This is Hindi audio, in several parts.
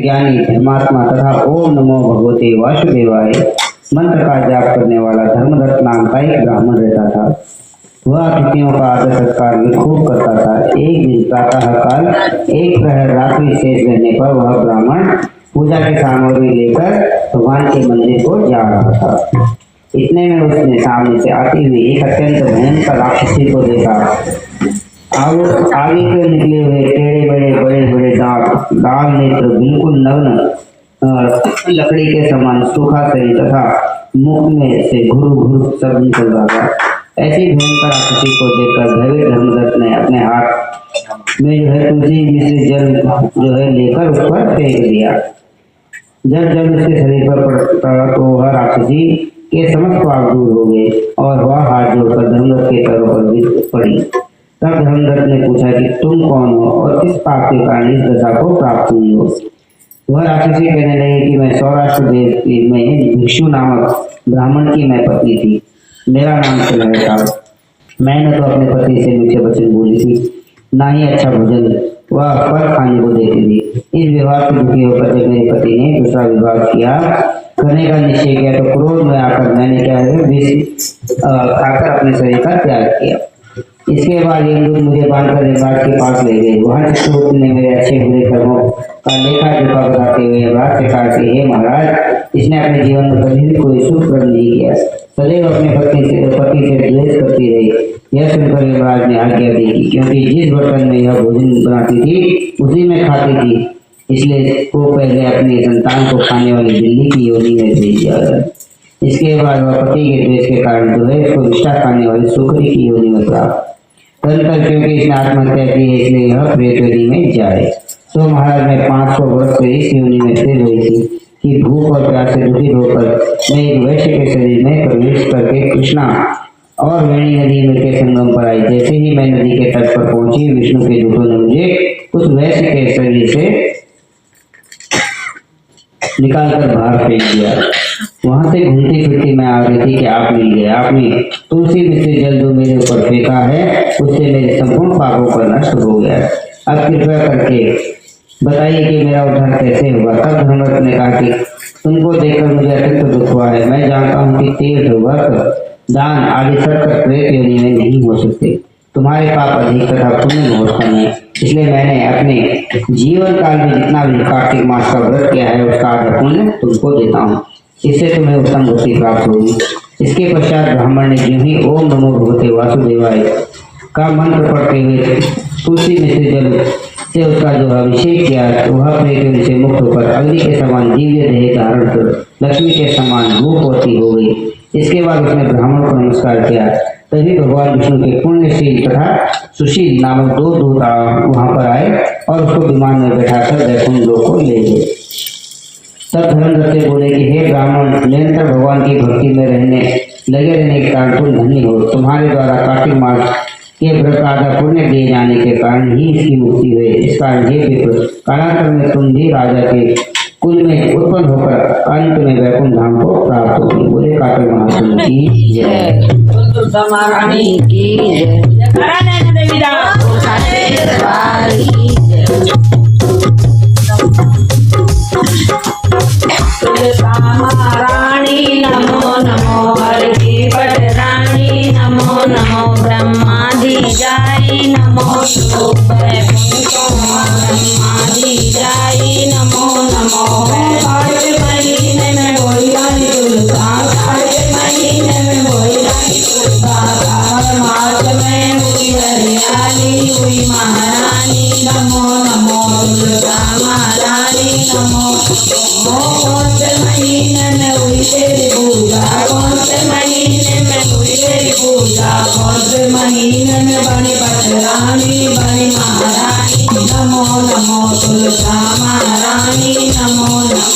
ज्ञानी धर्मात्मा तथा ओम नमो भगवते वासुदेवाय मंत्र का जाप करने वाला धर्मदत्त नाम का एक ब्राह्मण रहता था। वह अतिथियों का आदर सत्कार भी खूब करता था। एक दिन प्रातः काल एक प्रहर रात्रि शेष रहने पर वह ब्राह्मण पूजा की सामग्री लेकर भगवान के मंदिर को जा रहा था। इतने में उसने सामने से आती हुई एक अत्यंत भयंकर राक्षसी को देखा। आगे से निकले हुए टेढ़े बड़े बड़े दांत, लाल नेत्र, बिल्कुल नग्न लकड़ी के समान सूखा शरीर तथा मुख में से घुर घुर शब्द निकल रहा था। ऐसी भयंकर राक्षसी को देखकर भयभीत धर्मदत्त ने अपने हाथ में तुलसी मिश्रित जल लेकर उस पर फेंक दिया। जब जल उसके शरीर पर पड़ता तो वह राक्षसी के समस्त पाप दूर हो गए और वह हाथ जोड़कर धर्मदत्त के पैरों पर गिर पड़ी। तब धर्मदत्त ने पूछा कि तुम कौन हो और किस पाप के कारण इस दशा को प्राप्त हुई हो। वह राक्षसी कहने लगी कि मैं सौराष्ट्र देश में भिक्षु नामक ब्राह्मण की मैं पत्नी थी। मेरा नाम सुलह था। मैंने तो अपने पति से मीठे वचन बोली थी, ना ही अच्छा भोजन वह फल खाने को देती थी। इस विवाह से दुखी होकर जब मेरे पति ने दूसरा विवाह किया करने का निश्चय किया तो क्रोध में आकर मैंने क्या है विष खाकर अपने शरीर का त्याग किया। इसके बाद यमदूत मुझे बांधकर यमराज के पास ले गए। वहां चित्रगुप्त ने मेरे अच्छे बुरे कर्मों का लेखा जोखा बताते हुए यमराज से कहा कि हे महाराज, इसने अपने जीवन में कभी भी कोई सुखप्रद नहीं किया, सदैव अपने पति से द्वेष करती रही। यह सुनकर यमराज ने आज्ञा दी कि क्योंकि जिस बर्तन में यह भोजन बनाती थी उसी में खाती थी, इसलिए इसको पहले अपनी संतान को खाने वाली बिल्ली की योनि में भेज दिया गया। इसके बाद वह पति के द्वेष के कारण जो है इसको विष्ठा खाने वाली सुकरी की योनि में प्राप्त। तदंतर क्योंकि इसने आत्महत्या की है इसलिए यह प्रेत योनि में जाए। तो महाराज मैं 500 वर्ष से इस योनि में स्थिर हुई थी कि भूख और प्यास से दुखी होकर मैं एक वैश्य के शरीर में प्रवेश करके कृष्णा और वेणी नदी में के संगम पर आई। जैसे ही मैं नदी के तट पर पहुंची, विष्णु के दूतों ने मुझे उस वैश्य के शरीर से निकालकर बाहर फेंक दिया। वहां से घूमती फिरती मैं आ रही थी कि आप मिल गए। आपने तुलसी मिश्रित जल जो मेरे ऊपर फेंका है उससे मेरे संपूर्ण पापों का नष्ट हो गया। अब कृपया करके बताइए कि मेरा उद्धार कैसे होगा। तब धर्मदत्त ने कहा कि तुमको देखकर मुझे अत्यंत दुख हुआ है। मैं जानता हूँ कि तीर्थ, व्रत, दान आदि सब प्रेत योनि में नहीं हो सकते। तुम्हारे पाप अधिक तथा पुण्य बहुत कम है, इसलिए मैंने अपने जीवन काल में जितना भी कार्तिक मास का व्रत किया है उसका आधा पुण्य तुमको देता हूँ। इससे तुम्हें उत्तम गति प्राप्त होगी। इसके पश्चात ब्राह्मण ने यूं ही ओम नमो भगवते वासुदेवाय का मंत्र पढ़ते हुए तुलसी मिश्रित जल से उसका जो अभिषेक किया वह प्रेत से मुक्त होकर अग्नि के समान दिव्य देह धारण कर लक्ष्मी के समान रूपवती हो गई। इसके बाद उसने ब्राह्मण को नमस्कार किया। तभी भगवान विष्णु के पुण्यशील तथा सुशील नामक 2 दूत वहां पर आए और उसको विमान में बैठाकर वैकुंठ लोक को ले गए। तब धर्मदत्त से बोले कि हे ब्राह्मण, निरंतर भगवान की भक्ति में लगे रहने के कारण तुम धन्य हो। तुम्हारे द्वारा कार्तिक मास के व्रत आधा पुण्य दिए जाने के कारण ही इसकी मुक्ति हुई। इस कारण हे विप्र, कालांतर में तुम भी राजा के कुल में उत्पन्न होकर अंत में वैकुंठ धाम को प्राप्त होगी। बोले कार्तिक महात्मा की जय। महारानी की महारानी नमो नमो, हर की पटरानी नमो नमो, ब्रह्मादि जाई नमो नमो, ब्रह्मादि जाई नमो नमो। कार्तिक महीने में बोलाई दुर्गा, कार्तिक महीने में बोलाई दुर्गा, मार्च में हुई हरियाली हुई महारानी नमो नमो, दुर्गा महारानी नमो नमो। कौन से महीने में हुई तेरी पूजा, कौन से महीने में हुई तेरी पूजा, कौन से महीने में बनी पटरानी बनी महारानी नमो नमो, दुर्गा महारानी नमो नमो।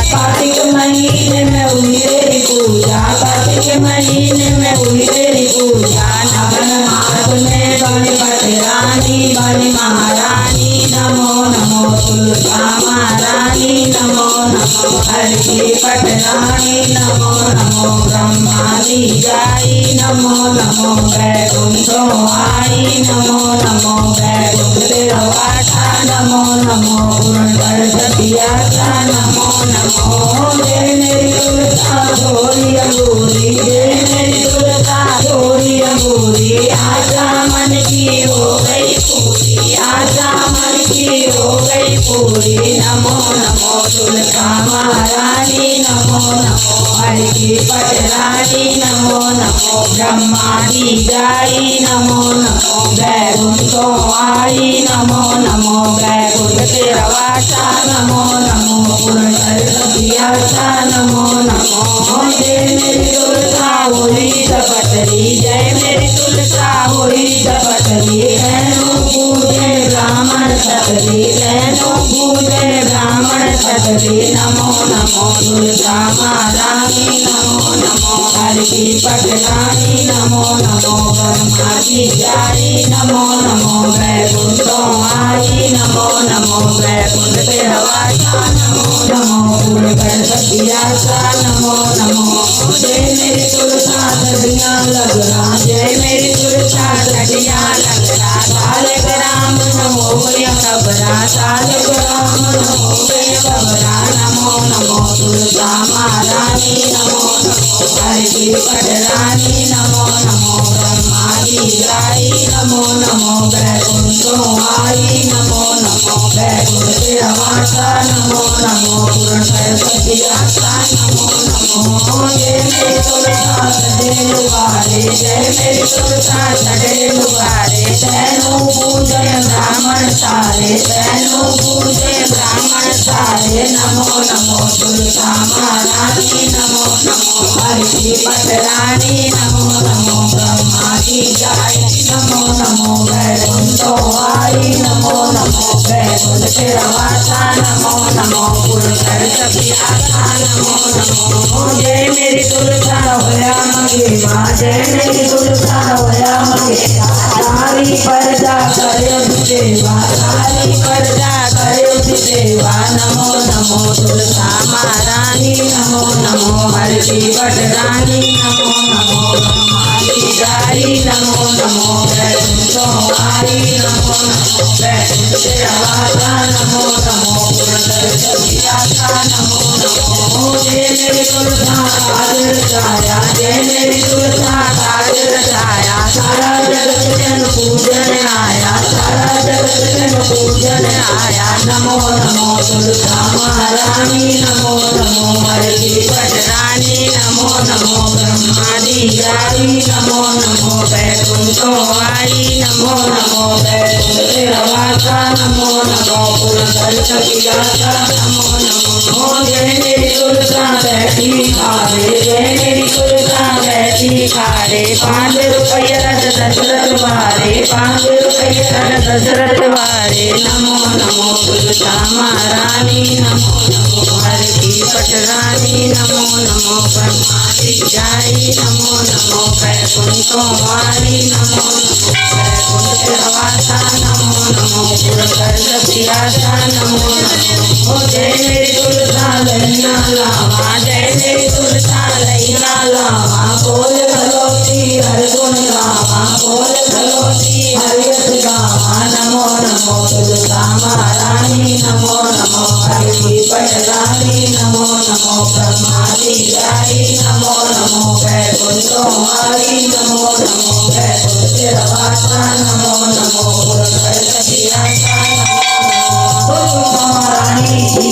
कार्तिक महीने में हुई तेरी पूजा, कार्तिक महीने में हुई तेरी पूजा, नवन मास में बलि पटरानी बलि महारानी नमो नमो तुलसा महारानी नमो नमो हरि की पटरानी नमो नमो ब्रह्मादि जाई नमो नमो वैकुंठो आई नमो नमो वैकुंठ वाटा नमो नमो गुरुवर सतियासा नमो नमो जय मेरी तुलसा गोरी अंगूरी जय मेरी तुलसा गोरी अंगूरी आशा मन की हो गई पूरी आशा मन की हो गई पूरी नमो नमो तुलसा महारानी नमो नमो हरि की पटरानी नमो नमो ब्रह्मादि जाई नमो नमो वैकुंठो आई नमो नमो वैकुंठ तेरवासा नमो नमो गुरुवर सतियासा नमो नमो जय मेरी तुलसा होली सपतरी जय मेरी तुलसा होली सपतरी कैनो पूजे ब्राह्मण छतरी कैनो पूजे ब्राह्मण छतरी नमो नमो तुलसा महारानी नमो नमो हरि की पटरानी नमो नमो ब्रह्मादि जाई नमो नमो वैकुंठो आई नमो नमो वैकुंठ तेरवासा नमो नमो गुरुवर सतियासा नमो नमो जय मेरी तुलसा सदिया लगरा जय मेरी तुलसा सदिया लगरा साल ग्राम नमो प्रिय खबरा साल ग्राम नमो प्रिय खबरा नमो नमो तुलसा महारानी नमो नमो हरि की पटरानी नमो नमो ब्रह्मादि जाई नमो नमो वैकुंठो आई नमो नमो वैकुंठ तेरवासा नमो नमो गुरुवर सतियासा नमो नमो जय मेरी तुलसा सदे लुगारे जय मेरी तुलसा सदे लुगारे तैनो पूजन ब्राह्मण सारे तैनो पूजे ब्राह्मण सारे नमो नमो तुलसा महारानी नमो नमो हरि की पटरानी नमो नमो ब्रह्मादि जाई नमो नमो वैकुंठो आई नमो नमो वैकुंठ तेरवासा नमो नमो गुरुवर सतियासा नमो नमो जय मेरी तुलसा होया मगेवा जय मेरी तुलसा होया मगेवा सारी प्रजा करे देवा सारी प्रजा करे देवा नमो नमो तुलसा महारानी नमो नमो हरि की पटरानी नमो नमो ब्रह्मादि जाई नमो नमो वैकुंठो आई नमो नमो वैकुंठ तेरवासा नमो नमो गुरुवर सतियासा नमो नमो जय मेरी तुलसा काजल छाया जय मेरी तुलसा काजल छाया सारा जगत जन पूजन आया सारा जगत जन पूजन आया नमो नमो तुलसा महारानी नमो नमो हरि की पटरानी नमो नमो ब्रह्मादि जाई नमो नमो वैकुंठो आई नमो नमो वैकुंठ तेरवासा नमो नमो गुरुवर सतियासा नमो नमो जय मेरी तुलसा बैठी खारे जय मेरी तुलसा बैठी खारे 5 रुपये रथ दशरथ वारे 5 रुपये रथ दशरथ वारे नमो नमो तुलसा महारानी नमो नमो हरि की पटरानी नमो नमो ब्रह्मादि जाई नमो नमो वैकुंठो आई नमो नमो वैकुंठ तेरवासा नमो नमो गुरुवर सतियासा नमो नमो जय मेरी तुलसा लैया लावा जय मेरी तुलसा लैया लावा बोल भगवती हर गुण गावा बोल भगवती हरियत गावा नमो नमो तुलसा महारानी नमो नमो हरि की पटरानी नमो नमो ब्रह्मादि जाई नमो नमो वैकुंठो आई नमो नमो वैकुंठ तेरवासा नमो नमो गुरुवर सतियासा नमो नमो महारानी की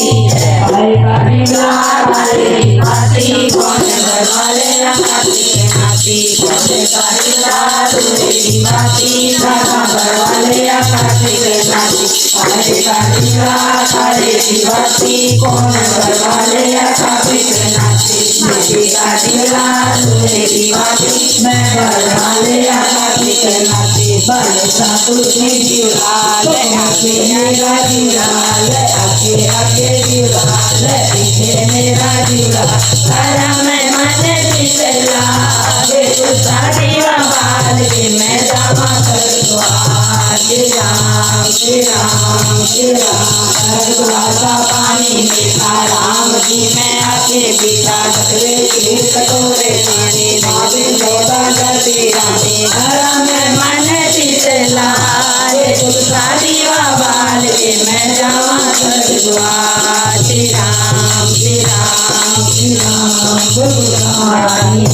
हरि हरि हरि कौन घरवाले नाती नाती कौन कारीगार मेरी बाती दादा घरवाले नाती नाती हरे कारीगार हरे बाती कौन घरवाले नाती नाती मेरी कारीगार मेरी बाती मैं घरवाले नाती नाती बल सातु की दिवाले आके मेरा दिवाले आके आके दिवाले पीछे मेरा दिवाले सारा मैं मन की चला दीवा बाल के मैं जावा सरद्वार श्री राम श्री राम श्री राम सरद्वार का पानी मीठा राम जी मैं आके पीता डबरे के कटोरे पानी भाभी जोड़ा जल्दी रानी हरा में मन शीतला तुलसा दीवा बाल के मैं जावा सरद्वार श्री राम श्री राम श्री राम बोल राम